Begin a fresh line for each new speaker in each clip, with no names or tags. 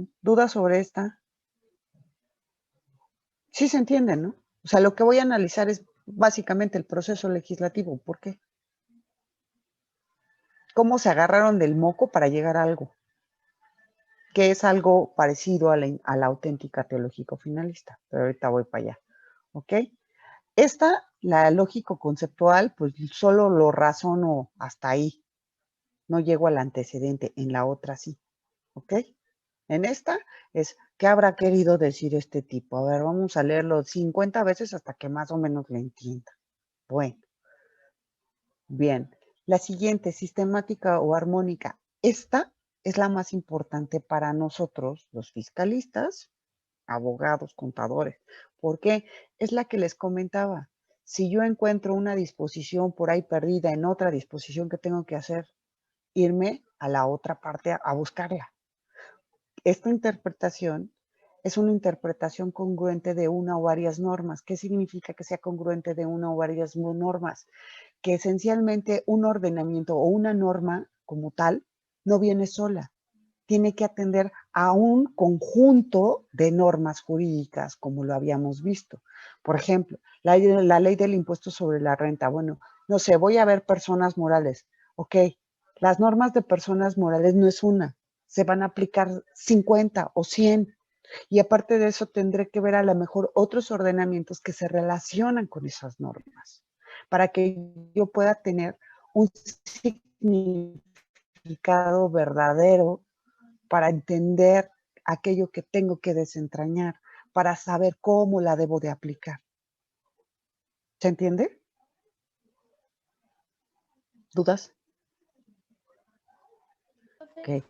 Bien, ¿dudas sobre esta? Sí se entiende, ¿no? O sea, lo que voy a analizar es básicamente el proceso legislativo. ¿Por qué? ¿Cómo se agarraron del moco para llegar a algo? Que es algo parecido a la auténtica teológico-finalista. Pero ahorita voy para allá. ¿Ok? Esta, la lógico-conceptual, pues solo lo razono hasta ahí. No llego al antecedente. En la otra sí. ¿Ok? En esta es, ¿qué habrá querido decir este tipo? A ver, vamos a leerlo 50 veces hasta que más o menos lo entienda. Bueno, bien. La siguiente, sistemática o armónica. Esta es la más importante para nosotros, los fiscalistas, abogados, contadores. ¿Por qué? Es la que les comentaba. Si yo encuentro una disposición por ahí perdida en otra disposición que tengo que hacer, irme a la otra parte a buscarla. Esta interpretación es una interpretación congruente de una o varias normas. ¿Qué significa que sea congruente de una o varias normas? Que esencialmente un ordenamiento o una norma como tal no viene sola. Tiene que atender a un conjunto de normas jurídicas, como lo habíamos visto. Por ejemplo, la ley del impuesto sobre la renta. Bueno, no sé, voy a ver personas morales. Ok, las normas de personas morales no es una, se van a aplicar 50 o 100. Y aparte de eso, tendré que ver a lo mejor otros ordenamientos que se relacionan con esas normas, para que yo pueda tener un significado verdadero para entender aquello que tengo que desentrañar, para saber cómo la debo de aplicar. ¿Se entiende? ¿Dudas? Ok,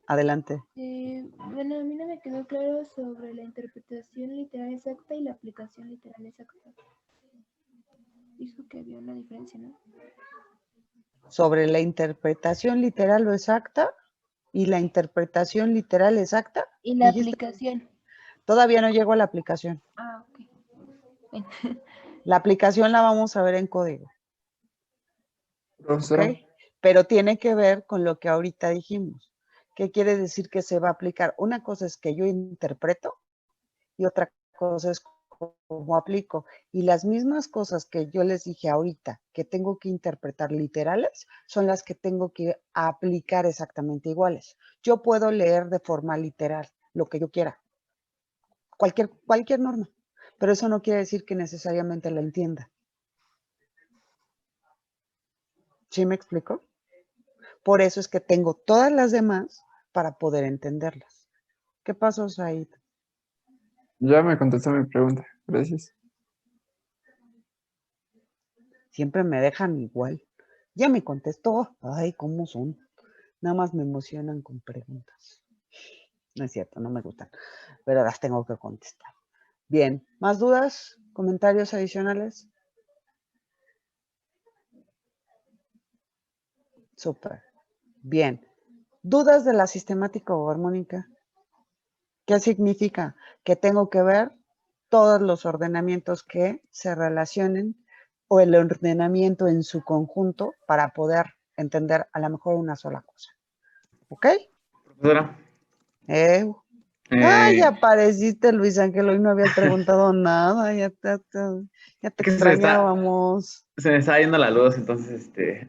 adelante.
Bueno, a mí no me quedó claro sobre la interpretación literal exacta y la aplicación literal exacta. Dijo que había una diferencia, ¿no?
Sobre la interpretación literal o exacta y la interpretación literal exacta,
Y la
dijiste.
aplicación.
Todavía no llego a la aplicación.
Ah, ok. Bueno.
La aplicación la vamos a ver en código.
Profesora.
¿Ok? Pero tiene que ver con lo que ahorita dijimos. ¿Qué quiere decir que se va a aplicar? Una cosa es que yo interpreto y otra cosa es cómo aplico. Y las mismas cosas que yo les dije ahorita, que tengo que interpretar literales, son las que tengo que aplicar exactamente iguales. Yo puedo leer de forma literal lo que yo quiera, cualquier norma, pero eso no quiere decir que necesariamente la entienda. ¿Sí me explico? Por eso es que tengo todas las demás para poder entenderlas. ¿Qué pasó, Said?
Ya me contestó mi pregunta. Gracias.
Siempre me dejan igual. Ya me contestó. Ay, ¿cómo son? Nada más me emocionan con preguntas. No es cierto, no me gustan, pero las tengo que contestar. Bien, ¿más dudas? ¿Comentarios adicionales? Súper. Bien. ¿Dudas de la sistemática o armónica? ¿Qué significa? Que tengo que ver todos los ordenamientos que se relacionen o el ordenamiento en su conjunto para poder entender a lo mejor una sola cosa. ¿Ok?
Profesora.
Ay, ya apareciste, Luis Ángel. Hoy no habías preguntado nada. Ya te
que
extrañábamos.
se me está yendo la luz, entonces
¿Qué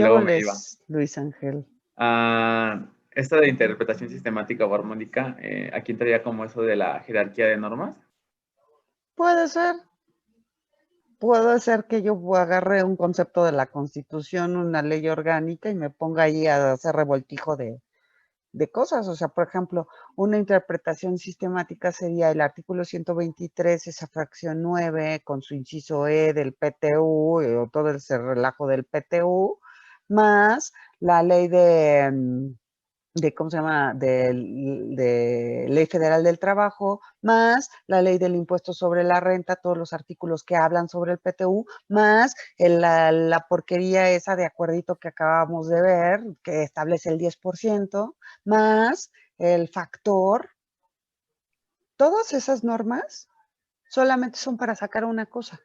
luego me iba.
hables, Luis Ángel?
Esta de interpretación sistemática o armónica, aquí entraría como eso de la jerarquía de normas.
Puede ser. Puede ser que yo agarre un concepto de la Constitución, una ley orgánica y me ponga ahí a hacer revoltijo de cosas. O sea, por ejemplo, una interpretación sistemática sería el artículo 123, esa fracción 9, con su inciso E del PTU, o todo ese relajo del PTU, más la ley ¿cómo se llama? De Ley Federal del Trabajo, más la ley del impuesto sobre la renta, todos los artículos que hablan sobre el PTU, más la porquería esa de acuerdito que acabamos de ver, que establece el 10%, más el factor. Todas esas normas solamente son para sacar una cosa.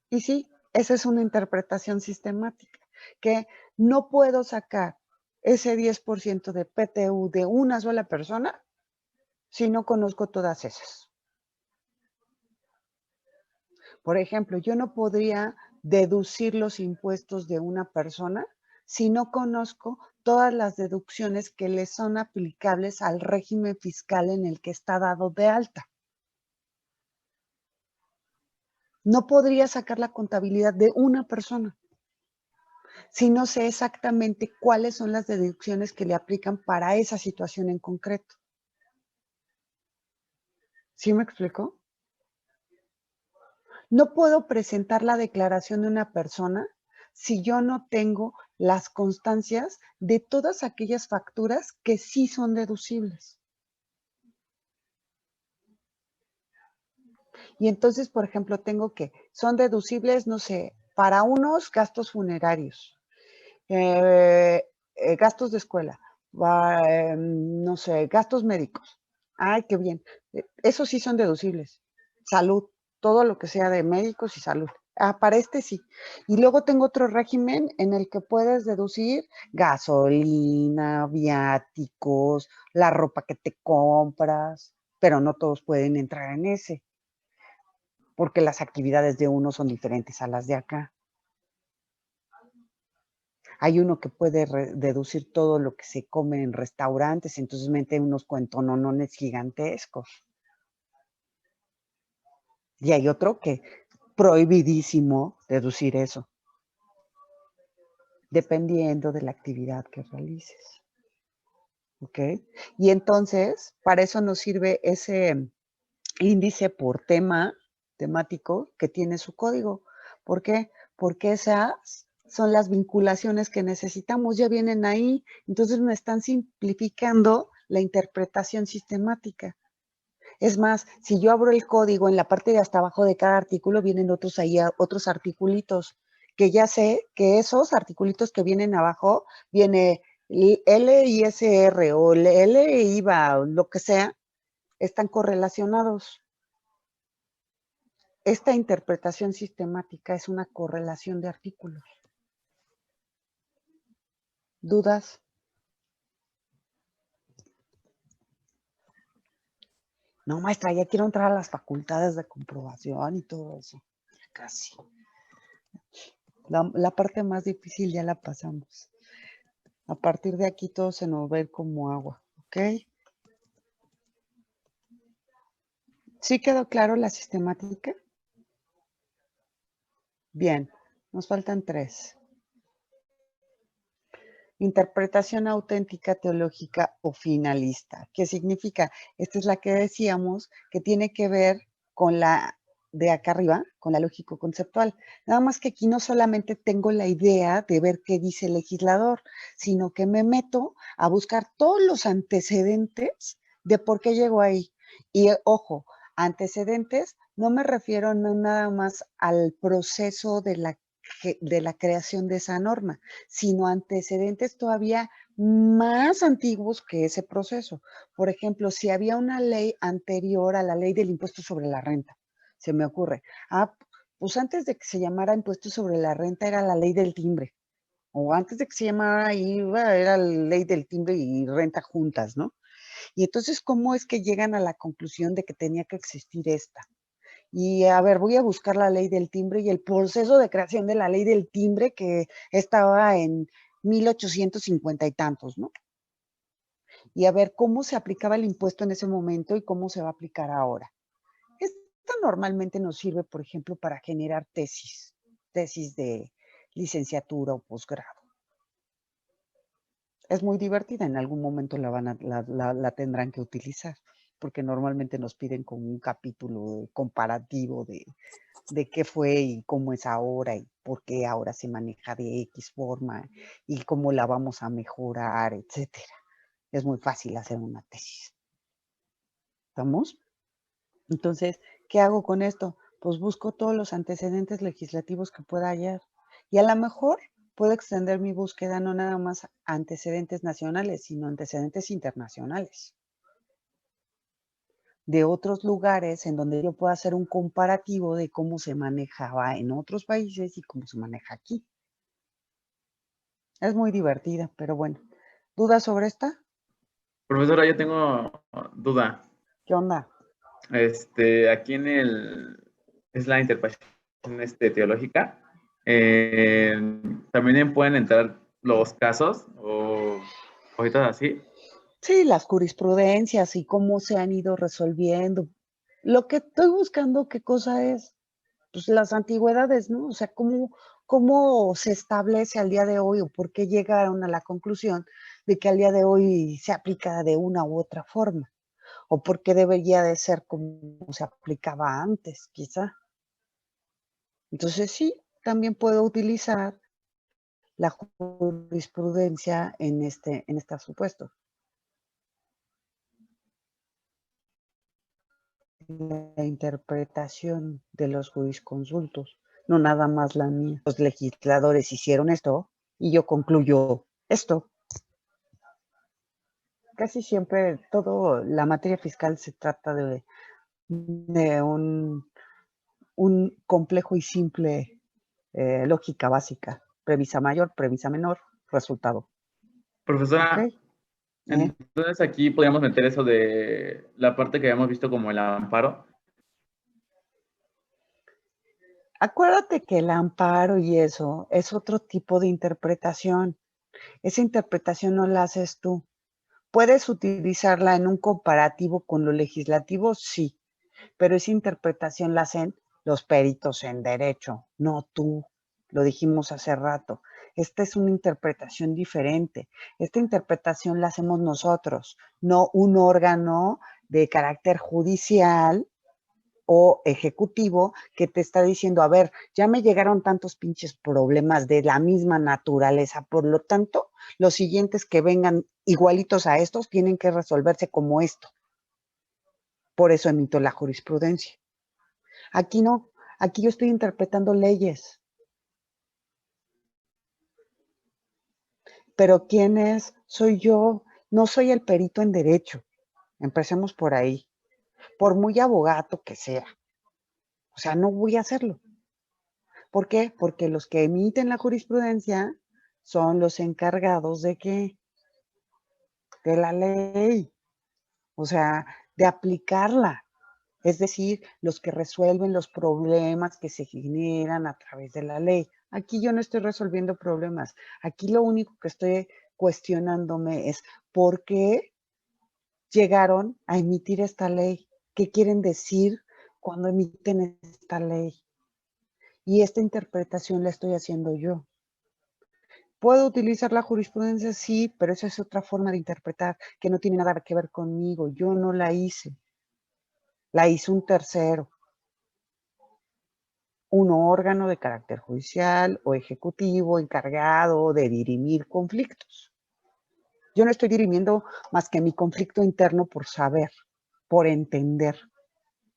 Y sí, esa es una interpretación sistemática, que no puedo sacar ese 10% de PTU de una sola persona si no conozco todas esas? Por ejemplo, yo no podría deducir los impuestos de una persona si no conozco todas las deducciones que le son aplicables al régimen fiscal en el que está dado de alta. No podría sacar la contabilidad de una persona si no sé exactamente cuáles son las deducciones que le aplican para esa situación en concreto. ¿Sí me explico? No puedo presentar la declaración de una persona si yo no tengo las constancias de todas aquellas facturas que sí son deducibles. Y entonces, por ejemplo, tengo que, son deducibles, no sé, para unos gastos funerarios, gastos de escuela, no sé, gastos médicos. Ay, qué bien. Esos sí son deducibles. Salud, todo lo que sea de médicos y salud. Ah, para este sí. Y luego tengo otro régimen en el que puedes deducir gasolina, viáticos, la ropa que te compras, pero no todos pueden entrar en ese, porque las actividades de uno son diferentes a las de acá. Hay uno que puede deducir todo lo que se come en restaurantes, entonces mete unos cuentononones gigantescos. Y hay otro que prohibidísimo deducir eso, dependiendo de la actividad que realices. ¿Ok? Y entonces, para eso nos sirve ese índice por tema temático que tiene su código. ¿Por qué? Porque esas son las vinculaciones que necesitamos, ya vienen ahí, entonces me están simplificando la interpretación sistemática. Es más, si yo abro el código, en la parte de hasta abajo de cada artículo vienen otros ahí, otros articulitos, que ya sé que esos articulitos que vienen abajo, viene LISR o LIVA o lo que sea, están correlacionados. Esta interpretación sistemática es una correlación de artículos. ¿Dudas? No, maestra, ya quiero entrar a las facultades de comprobación y todo eso. Ya casi. La parte más difícil ya la pasamos. A partir de aquí todo se nos va a ir como agua, ¿ok? ¿Sí quedó claro la sistemática? Bien, nos faltan 3. Interpretación auténtica, teológica o finalista. ¿Qué significa? Esta es la que decíamos que tiene que ver con la de acá arriba, con la lógico-conceptual. Nada más que aquí no solamente tengo la idea de ver qué dice el legislador, sino que me meto a buscar todos los antecedentes de por qué llegó ahí. Y ojo, antecedentes no me refiero no nada más al proceso de la creación de esa norma, sino antecedentes todavía más antiguos que ese proceso. Por ejemplo, si había una ley anterior a la ley del impuesto sobre la renta, se me ocurre. Pues antes de que se llamara impuesto sobre la renta era la ley del timbre, o antes de que se llamara IVA era la ley del timbre y renta juntas, ¿no? Y entonces, ¿cómo es que llegan a la conclusión de que tenía que existir esta? Y a ver, voy a buscar la ley del timbre y el proceso de creación de la ley del timbre que estaba en 1850 y tantos, ¿no? Y a ver cómo se aplicaba el impuesto en ese momento y cómo se va a aplicar ahora. Esto normalmente nos sirve, por ejemplo, para generar tesis de licenciatura o posgrado. Es muy divertida, en algún momento la tendrán que utilizar, porque normalmente nos piden como un capítulo comparativo de qué fue y cómo es ahora y por qué ahora se maneja de X forma y cómo la vamos a mejorar, etcétera. Es muy fácil hacer una tesis. ¿Estamos? Entonces, ¿qué hago con esto? Pues busco todos los antecedentes legislativos que pueda hallar. Y a lo mejor puedo extender mi búsqueda no nada más a antecedentes nacionales, sino antecedentes internacionales. De otros lugares en donde yo pueda hacer un comparativo de cómo se manejaba en otros países y cómo se maneja aquí. Es muy divertida, pero bueno, ¿Dudas sobre esta?
Profesora, yo tengo duda.
¿Qué onda?
Aquí es la interpretación teológica. También pueden entrar los casos o cositas así.
Sí, las jurisprudencias y cómo se han ido resolviendo. Lo que estoy buscando, ¿qué cosa es? Pues las antigüedades, ¿no? O sea, cómo se establece al día de hoy o por qué llegaron a la conclusión de que al día de hoy se aplica de una u otra forma o por qué debería de ser como se aplicaba antes, quizá. Entonces sí, también puedo utilizar la jurisprudencia en este supuesto. La interpretación de los jurisconsultos, no nada más la mía. Los legisladores hicieron esto y yo concluyo esto. Casi siempre la materia fiscal se trata de un complejo y simple lógica básica. Premisa mayor, premisa menor, resultado.
Profesora,
¿Okay?
entonces aquí podríamos meter eso de la parte que habíamos visto como el amparo.
Acuérdate que el amparo y eso es otro tipo de interpretación. Esa interpretación no la haces tú. ¿Puedes utilizarla en un comparativo con lo legislativo? Sí, pero esa interpretación la hacen los peritos en derecho, no tú. Lo dijimos hace rato. Esta es una interpretación diferente. Esta interpretación la hacemos nosotros, no un órgano de carácter judicial o ejecutivo que te está diciendo, a ver, ya me llegaron tantos pinches problemas de la misma naturaleza, por lo tanto, los siguientes que vengan igualitos a estos tienen que resolverse como esto. Por eso emito la jurisprudencia. Aquí no, aquí yo estoy interpretando leyes. Pero ¿quién es? Soy yo, no soy el perito en derecho. Empecemos por ahí. Por muy abogado que sea. O sea, no voy a hacerlo. ¿Por qué? Porque los que emiten la jurisprudencia son los encargados de qué? De la ley. O sea, de aplicarla. Es decir, los que resuelven los problemas que se generan a través de la ley. Aquí yo no estoy resolviendo problemas. Aquí lo único que estoy cuestionándome es por qué llegaron a emitir esta ley. ¿Qué quieren decir cuando emiten esta ley? Y esta interpretación la estoy haciendo yo. ¿Puedo utilizar la jurisprudencia? Sí, pero esa es otra forma de interpretar que no tiene nada que ver conmigo. Yo no la hice. La hizo un tercero. Un órgano de carácter judicial o ejecutivo encargado de dirimir conflictos. Yo no estoy dirimiendo más que mi conflicto interno por saber, por entender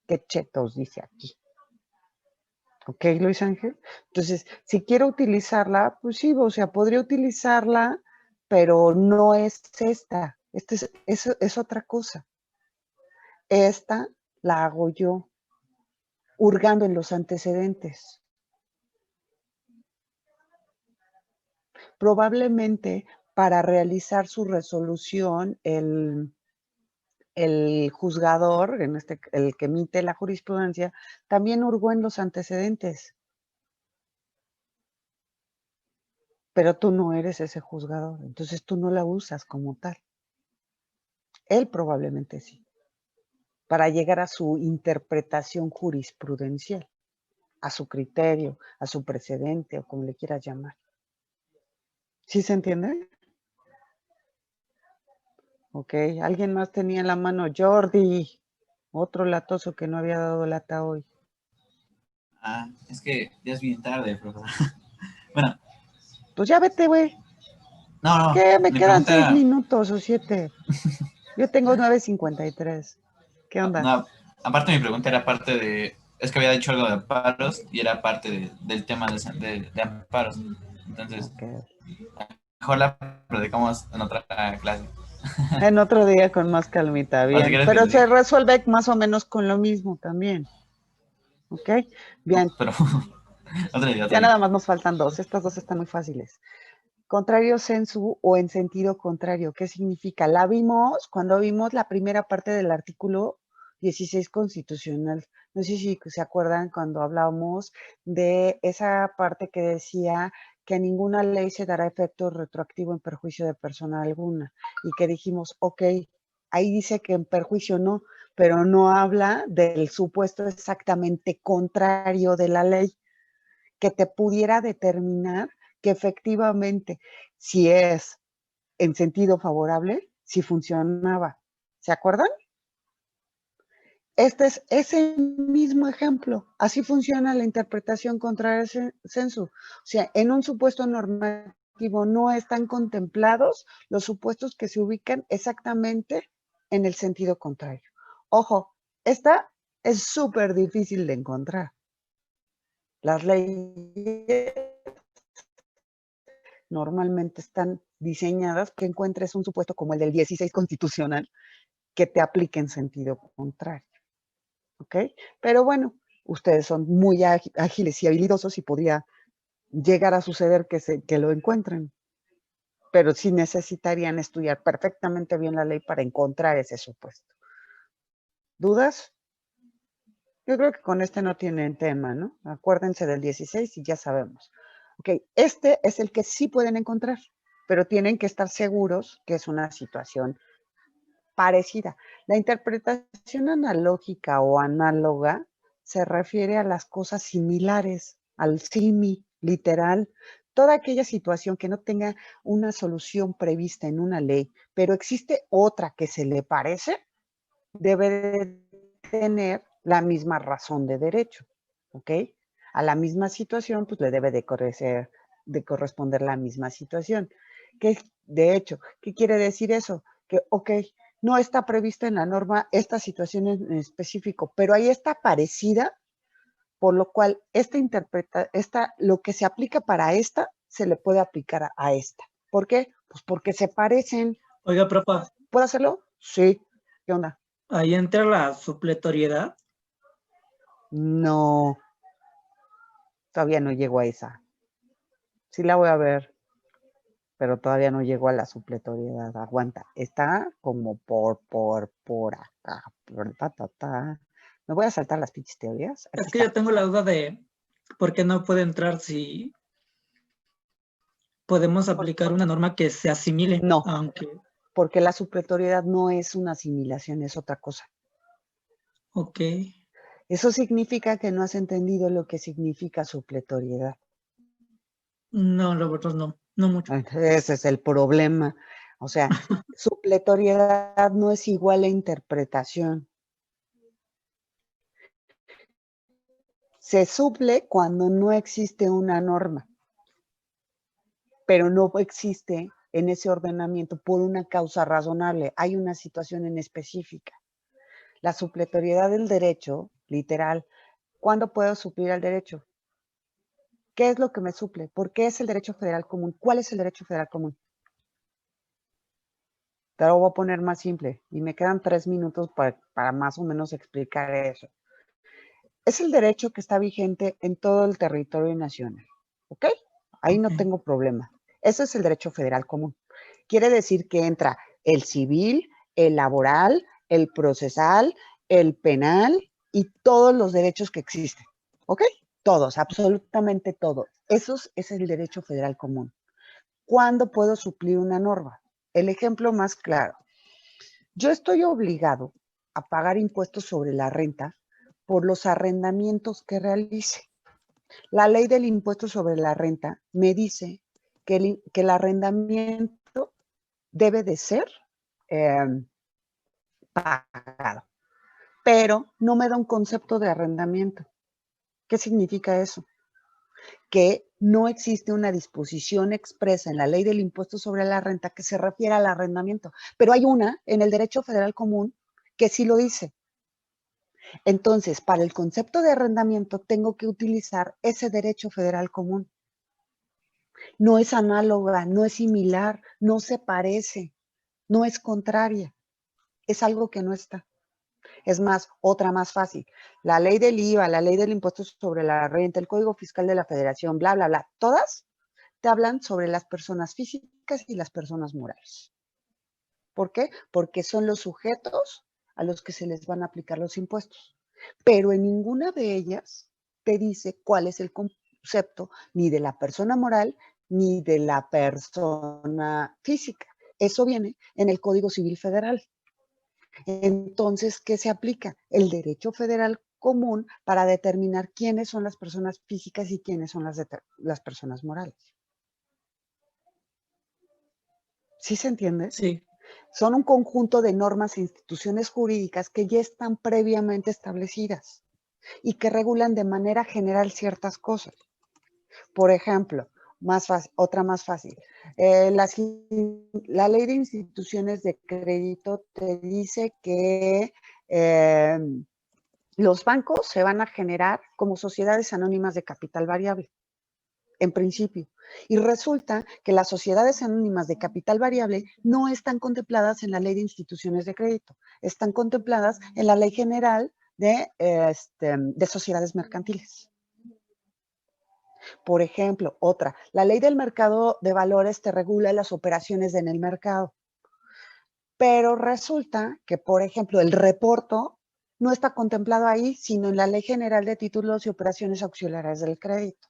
qué chetos dice aquí. ¿Ok, Luis Ángel? Entonces, si quiero utilizarla, pues sí, o sea, podría utilizarla, pero no es esta. Es otra cosa. Esta la hago yo, hurgando en los antecedentes. Probablemente para realizar su resolución, el juzgador, el que emite la jurisprudencia, también hurgó en los antecedentes. Pero tú no eres ese juzgador, entonces tú no la usas como tal. Él probablemente sí, para llegar a su interpretación jurisprudencial, a su criterio, a su precedente o como le quieras llamar. ¿Sí se entiende? Ok, alguien más tenía en la mano. Jordi, otro latoso que no había dado lata hoy.
Ah, es que ya es bien tarde, profesor. Bueno.
Pues ya vete, güey.
No.
¿Qué? Me quedan 6
era...
minutos o 7. Yo tengo 9:53. ¿Qué onda?
No, aparte mi pregunta era parte de... Es que había dicho algo de amparos y era parte del tema de amparos. Entonces, okay, mejor la predicamos en otra clase.
En otro día con más calmita, bien. Si pero se resuelve más o menos con lo mismo también. ¿Ok? Bien.
Pero otro día.
Ya nada más nos faltan 2. Estas 2 están muy fáciles. Contrario sensu o en sentido contrario. ¿Qué significa? La vimos cuando vimos la primera parte del artículo 16 constitucional. No sé si se acuerdan cuando hablábamos de esa parte que decía que a ninguna ley se dará efecto retroactivo en perjuicio de persona alguna. Y que dijimos, ok, ahí dice que en perjuicio no, pero no habla del supuesto exactamente contrario de la ley, que te pudiera determinar que efectivamente, si es en sentido favorable, si funcionaba. ¿Se acuerdan? Este es ese mismo ejemplo. Así funciona la interpretación contraria sensu. O sea, en un supuesto normativo no están contemplados los supuestos que se ubican exactamente en el sentido contrario. Ojo, esta es súper difícil de encontrar. Las leyes normalmente están diseñadas que encuentres un supuesto como el del 16 constitucional que te aplique en sentido contrario. ¿Ok? Pero bueno, ustedes son muy ágiles y habilidosos y podría llegar a suceder que lo encuentren. Pero sí necesitarían estudiar perfectamente bien la ley para encontrar ese supuesto. ¿Dudas? Yo creo que con este no tienen tema, ¿no? Acuérdense del 16 y ya sabemos. Ok, este es el que sí pueden encontrar, pero tienen que estar seguros que es una situación parecida. La interpretación analógica o análoga se refiere a las cosas similares, al simi, literal. Toda aquella situación que no tenga una solución prevista en una ley, pero existe otra que se le parece, debe de tener la misma razón de derecho, ¿ok? A la misma situación, pues le debe de corresponder la misma situación. Que, de hecho, ¿qué quiere decir eso? Que, ok, no está prevista en la norma esta situación en específico, pero ahí está parecida, por lo cual lo que se aplica para esta, se le puede aplicar a esta. ¿Por qué? Pues porque se parecen.
Oiga, profa,
¿Puedo hacerlo? Sí. ¿Qué onda?
ahí entra la supletoriedad.
No, todavía no llego a esa. Sí la voy a ver, pero todavía no llego a la supletoriedad. Aguanta. Está como por acá. Me voy a saltar las pinches teorías. Aquí
Es que
está.
yo tengo la duda de por qué no puede entrar si podemos aplicar una norma que se asimile.
No.
Aunque,
Porque la supletoriedad no es una asimilación, es otra cosa.
ok.
Eso significa que no has entendido lo que significa supletoriedad.
No, la verdad no mucho.
Ese es el problema. O sea, supletoriedad no es igual a interpretación. Se suple cuando no existe una norma, pero no existe en ese ordenamiento por una causa razonable. Hay una situación en específica. La supletoriedad del derecho, literal, ¿cuándo puedo suplir al derecho? ¿Qué es lo que me suple? ¿Por qué es el derecho federal común? ¿Cuál es el derecho federal común? Te lo voy a poner más simple y me quedan 3 minutos para más o menos explicar eso. Es el derecho que está vigente en todo el territorio nacional, ¿ok? Ahí no tengo problema. Ese es el derecho federal común. Quiere decir que entra el civil, el laboral, el procesal, el penal y todos los derechos que existen, ¿ok? Todos, absolutamente todos. Ese es el derecho federal común. ¿Cuándo puedo suplir una norma? El ejemplo más claro. Yo estoy obligado a pagar impuestos sobre la renta por los arrendamientos que realice. La ley del impuesto sobre la renta me dice que el arrendamiento debe de ser pagado, pero no me da un concepto de arrendamiento. ¿Qué significa eso? Que no existe una disposición expresa en la ley del impuesto sobre la renta que se refiera al arrendamiento, pero hay una en el derecho federal común que sí lo dice. Entonces, para el concepto de arrendamiento tengo que utilizar ese derecho federal común. No es análoga, no es similar, no se parece, no es contraria, es algo que no está. Es más, otra más fácil. La ley del IVA, la ley del impuesto sobre la renta, el Código Fiscal de la Federación, bla, bla, bla, todas te hablan sobre las personas físicas y las personas morales. ¿Por qué? Porque son los sujetos a los que se les van a aplicar los impuestos. Pero en ninguna de ellas te dice cuál es el concepto ni de la persona moral ni de la persona física. Eso viene en el Código Civil Federal. Entonces, ¿qué se aplica? El derecho federal común para determinar quiénes son las personas físicas y quiénes son las personas morales. ¿Sí se entiende?
Sí.
Son un conjunto de normas e instituciones jurídicas que ya están previamente establecidas y que regulan de manera general ciertas cosas. Por ejemplo, otra más fácil. La ley de instituciones de crédito te dice que los bancos se van a generar como sociedades anónimas de capital variable, en principio. Y resulta que las sociedades anónimas de capital variable no están contempladas en la ley de instituciones de crédito, están contempladas en la ley general de sociedades mercantiles. Por ejemplo, otra, la ley del mercado de valores te regula las operaciones en el mercado. Pero resulta que, por ejemplo, el reporto no está contemplado ahí, sino en la Ley General de Títulos y Operaciones Auxiliares del Crédito.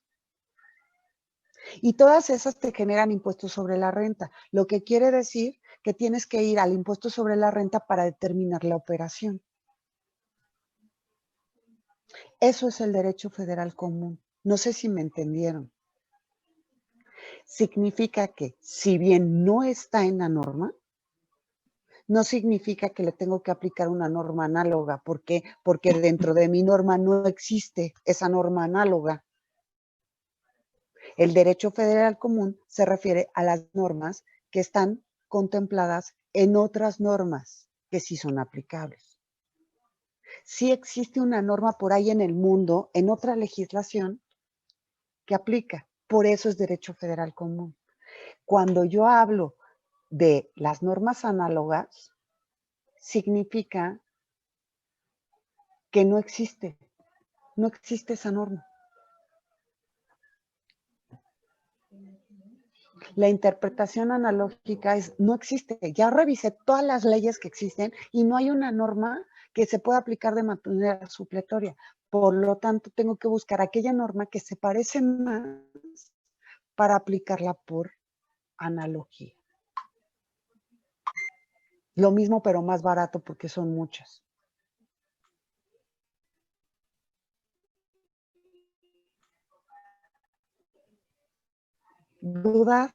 Y todas esas te generan impuestos sobre la renta, lo que quiere decir que tienes que ir al impuesto sobre la renta para determinar la operación. Eso es el derecho federal común. No sé si me entendieron. Significa que, si bien no está en la norma, no significa que le tengo que aplicar una norma análoga. ¿Por qué? Porque dentro de mi norma no existe esa norma análoga. El derecho federal común se refiere a las normas que están contempladas en otras normas que sí son aplicables. Sí existe una norma por ahí en el mundo, en otra legislación, que aplica. Por eso es derecho federal común. Cuando yo hablo de las normas análogas, significa que no existe esa norma. La interpretación analógica no existe. Ya revisé todas las leyes que existen y no hay una norma que se pueda aplicar de manera supletoria. Por lo tanto, tengo que buscar aquella norma que se parece más para aplicarla por analogía. Lo mismo, pero más barato porque son muchas. ¿Duda?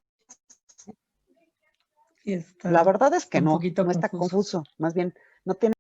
Sí,
La verdad es que
un
no
poquito
está
confuso.
confuso. Más bien, no tiene